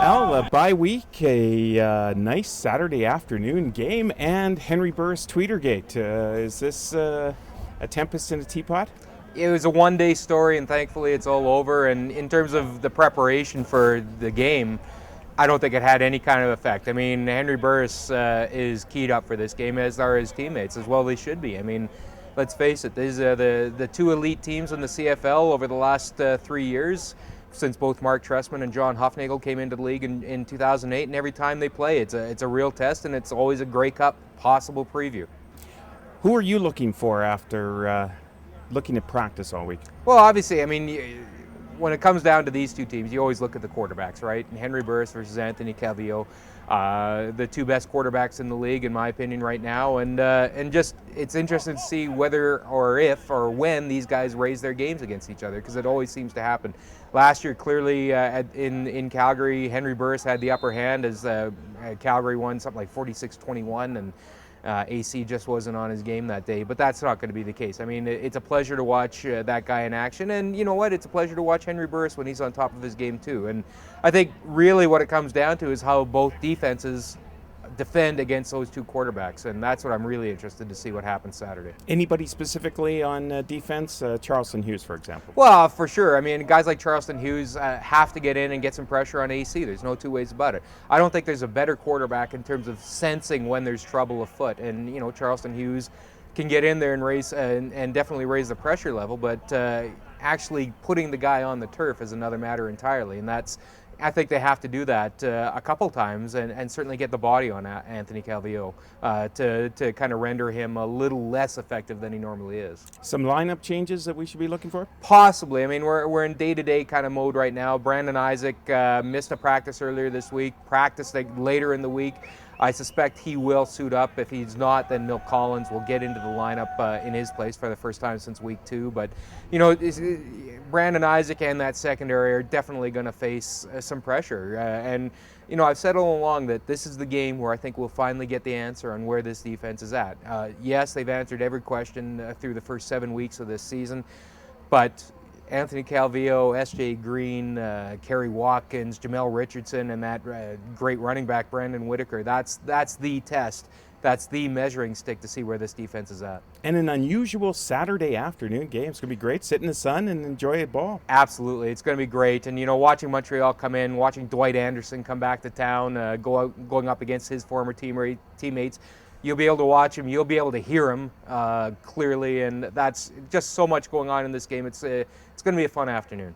Al, a bye week, a nice Saturday afternoon game, and Henry Burris Tweetergate. Is this a tempest in a teapot? It was a one-day story, and thankfully it's all over. And in terms of the preparation for the game, I don't think it had any kind of effect. I mean, Henry Burris is keyed up for this game, as are his teammates, as well they should be. I mean, let's face it, these are the two elite teams in the CFL over the last 3 years, since both Mark Trestman and John Hufnagel came into the league in 2008, and every time they play, it's a real test, and it's always a Grey Cup possible preview. Who are you looking for after looking at practice all week? Well, obviously, I mean, when it comes down to these two teams, you always look at the quarterbacks, right? Henry Burris versus Anthony Calvillo, the two best quarterbacks in the league, in my opinion, right now. And just it's interesting to see whether or if or when these guys raise their games against each other, because it always seems to happen. Last year, clearly in Calgary, Henry Burris had the upper hand as Calgary won something like 46-21, and AC just wasn't on his game that day, but that's not going to be the case. I mean, it's a pleasure to watch that guy in action, and you know what? It's a pleasure to watch Henry Burris when he's on top of his game too. And I think really what it comes down to is how both defenses defend against those two quarterbacks, and that's what I'm really interested to see what happens Saturday. Anybody specifically on defense? Charleston Hughes, for example. Well, for sure. I mean, guys like Charleston Hughes have to get in and get some pressure on AC. There's no two ways about it. I don't think there's a better quarterback in terms of sensing when there's trouble afoot, and you know, Charleston Hughes can get in there and raise and definitely raise the pressure level, but actually putting the guy on the turf is another matter entirely, and I think they have to do that a couple times and certainly get the body on Anthony Calvillo to kind of render him a little less effective than he normally is. Some lineup changes that we should be looking for? Possibly. I mean, we're in day-to-day kind of mode right now. Brandon Isaac missed a practice earlier this week, practiced later in the week. I suspect he will suit up. If he's not, then Milt Collins will get into the lineup in his place for the first time since week 2. But, you know, Brandon Isaac and that secondary are definitely going to face some pressure. And, you know, I've said all along that this is the game where I think we'll finally get the answer on where this defense is at. Yes, they've answered every question through the first 7 weeks of this season, but Anthony Calvillo, S.J. Green, Kerry Watkins, Jamel Richardson, and that great running back, Brandon Whitaker. That's the test. That's the measuring stick to see where this defense is at. And an unusual Saturday afternoon game. It's going to be great. Sit in the sun and enjoy a ball. Absolutely. It's going to be great. And, you know, watching Montreal come in, watching Dwight Anderson come back to town, going up against his former teammates, you'll be able to watch him. You'll be able to hear him clearly. And that's just so much going on in this game. It's going to be a fun afternoon.